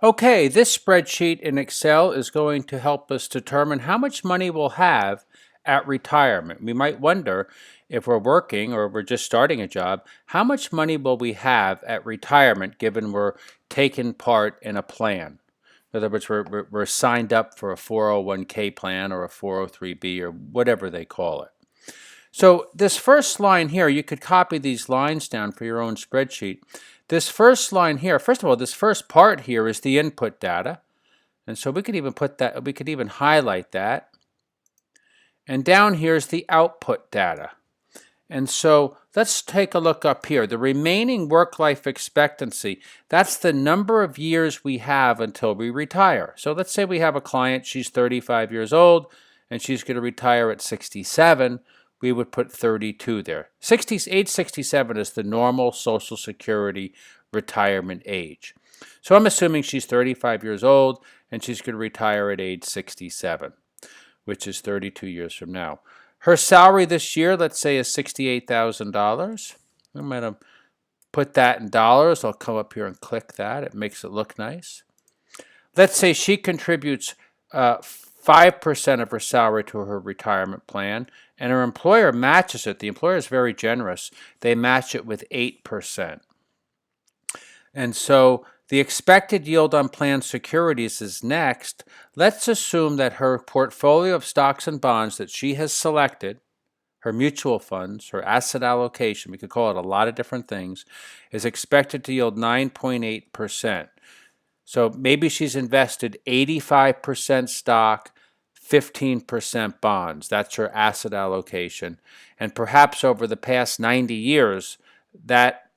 Okay, this spreadsheet in Excel is going to help us determine how much money we'll have at retirement. We might wonder if we're working or we're just starting a job, how much money will we have at retirement given we're taking part in a plan? In other words, we're signed up for a 401k plan or a 403b or whatever they call it. So this first line here, you could copy these lines down for your own spreadsheet. This first line here, first of all, this first part here is the input data. And so we could even put that, we could even highlight that. And down here is the output data. And so let's take a look up here. The remaining work-life expectancy, that's the number of years we have until we retire. So let's say we have a client, she's 35 years old, and she's going to retire at 67. We would put 32 there. Age 67 is the normal Social Security retirement age. So I'm assuming she's 35 years old, and she's going to retire at age 67, which is 32 years from now. Her salary this year, let's say, is $68,000. I'm going to put that in dollars. I'll come up here and click that. It makes it look nice. Let's say she contributes 5% of her salary to her retirement plan, and her employer matches it. The employer is very generous. They match it with 8%. And so the expected yield on planned securities is next. Let's assume that her portfolio of stocks and bonds that she has selected, her mutual funds, her asset allocation, we could call it a lot of different things, is expected to yield 9.8%. So maybe she's invested 85% stock, 15% bonds. That's her asset allocation. And perhaps over the past 90 years, that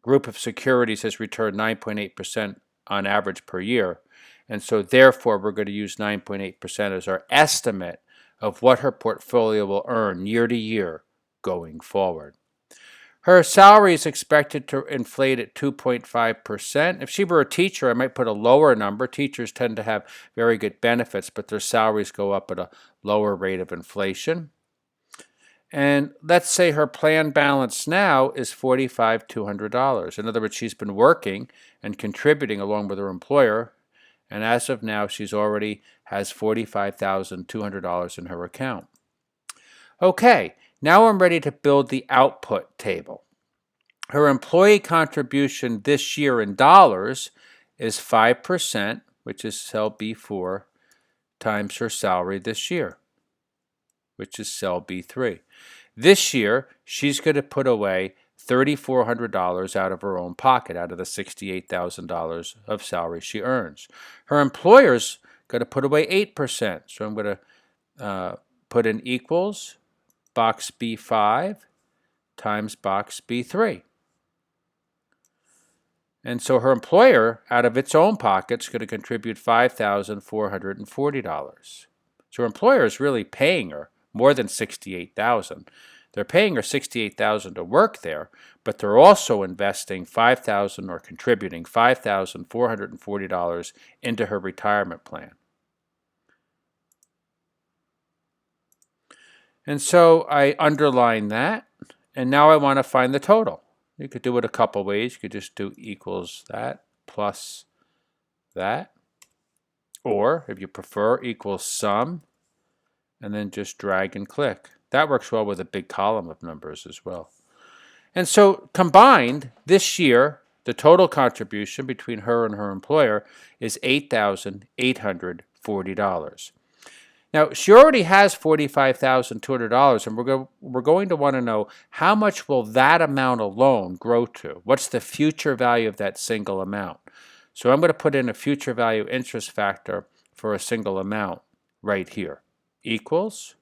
group of securities has returned 9.8% on average per year. And so therefore, we're going to use 9.8% as our estimate of what her portfolio will earn year to year going forward. Her salary is expected to inflate at 2.5%. If she were a teacher, I might put a lower number. Teachers tend to have very good benefits, but their salaries go up at a lower rate of inflation. And let's say her plan balance now is $45,200. In other words, she's been working and contributing along with her employer, and as of now, she's already has $45,200 in her account. Okay, now I'm ready to build the output table. Her employee contribution this year in dollars is 5%, which is cell B4, times her salary this year, which is cell B3. This year, she's going to put away $3,400 out of her own pocket, out of the $68,000 of salary she earns. Her employer's going to put away 8%. So I'm going to put in equals box B5 times box B3. And so her employer, out of its own pocket, is going to contribute $5,440. So her employer is really paying her more than $68,000. They're paying her $68,000 to work there, but they're also investing $5,000 or contributing $5,440 into her retirement plan. And so I underline that, and now I want to find the total. You could do it a couple ways. You could just do equals that plus that, or if you prefer, equals sum, and then just drag and click. That works well with a big column of numbers as well. And so combined, this year, the total contribution between her and her employer is $8,840. Now, she already has $45,200, and we're going to want to know how much will that amount alone grow to? What's the future value of that single amount? So I'm going to put in a future value interest factor for a single amount right here. Equals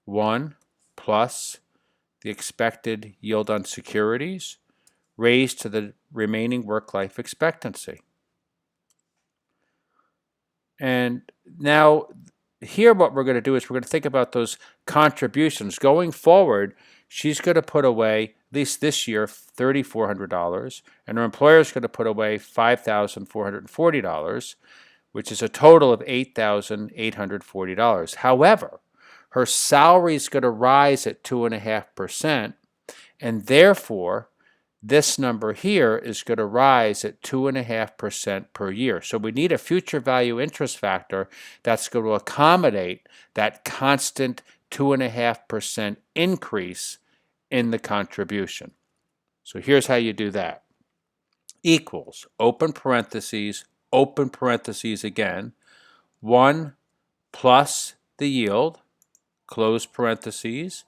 1 plus the expected yield on securities raised to the remaining work-life expectancy. And now here what we're going to do is we're going to think about those contributions. Going forward, she's going to put away, at least this year, $3,400, and her employer is going to put away $5,440, which is a total of $8,840. However, her salary is going to rise at 2.5%, and therefore this number here is going to rise at 2.5% per year. So we need a future value interest factor that's going to accommodate that constant 2.5% increase in the contribution. So here's how you do that. Equals, open parentheses again, 1 plus the yield, close parentheses,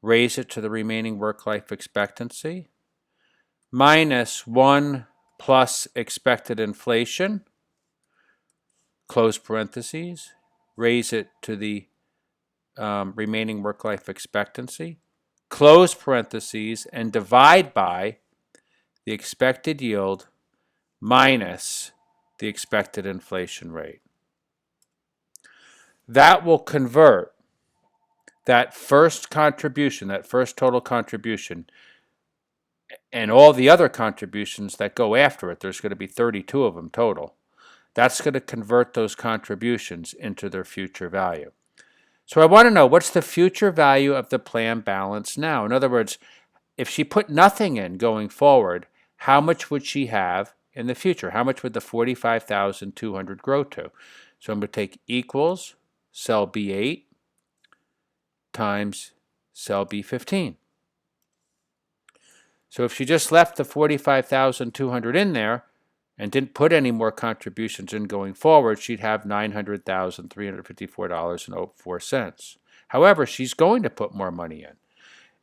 raise it to the remaining work-life expectancy, minus 1 plus expected inflation, close parentheses, raise it to the remaining work-life expectancy, close parentheses, and divide by the expected yield minus the expected inflation rate. That will convert that first contribution, that first total contribution, and all the other contributions that go after it, there's going to be 32 of them total. That's going to convert those contributions into their future value. So I want to know, what's the future value of the plan balance now? In other words, if she put nothing in going forward, how much would she have in the future? How much would the $45,200 grow to? So I'm going to take equals cell B8 times cell B15. So if she just left the $45,200 in there and didn't put any more contributions in going forward, she'd have $900,354.04. However, she's going to put more money in.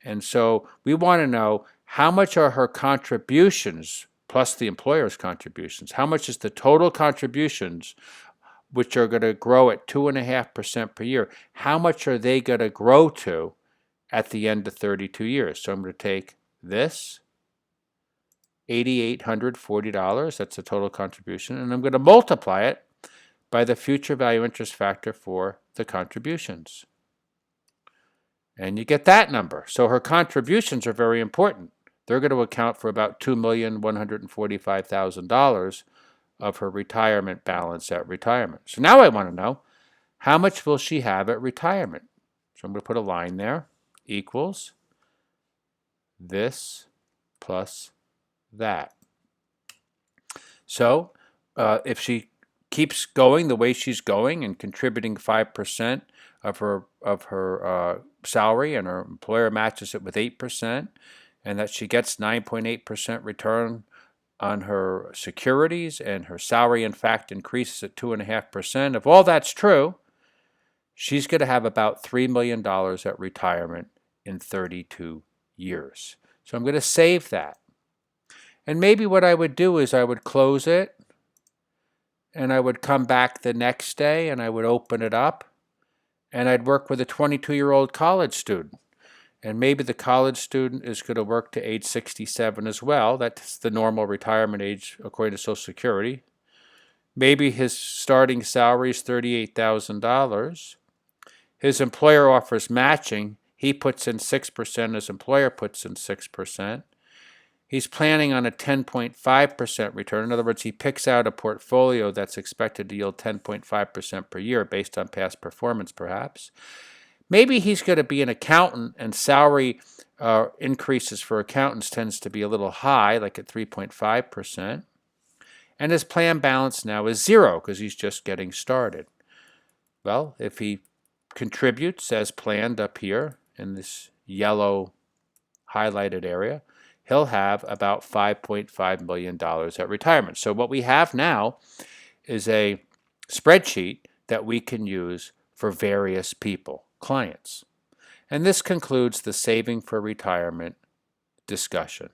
And so we want to know, how much are her contributions plus the employer's contributions? How much is the total contributions, which are going to grow at 2.5% per year? How much are they going to grow to at the end of 32 years? So I'm going to take this, $8,840, that's the total contribution, and I'm going to multiply it by the future value interest factor for the contributions. And you get that number. So her contributions are very important. They're going to account for about $2,145,000 of her retirement balance at retirement. So now I want to know, how much will she have at retirement? So I'm going to put a line there, equals this plus that. So if she keeps going the way she's going and contributing 5% of her salary, and her employer matches it with 8%, and that she gets 9.8% return on her securities, and her salary in fact increases at 2.5%, if all that's true, she's going to have about $3 million at retirement in 32 years. So I'm going to save that. And maybe what I would do is I would close it, and I would come back the next day and I would open it up, and I'd work with a 22-year-old college student. And maybe the college student is going to work to age 67 as well. That's the normal retirement age according to Social Security. Maybe his starting salary is $38,000. His employer offers matching. He puts in 6%. His employer puts in 6%. He's planning on a 10.5% return. In other words, he picks out a portfolio that's expected to yield 10.5% per year based on past performance, perhaps. Maybe he's going to be an accountant, and salary increases for accountants tends to be a little high, like at 3.5%. And his plan balance now is 0 because he's just getting started. Well, if he contributes as planned up here in this yellow highlighted area, he'll have about $5.5 million at retirement. So what we have now is a spreadsheet that we can use for various people, clients. And this concludes the Saving for Retirement discussion.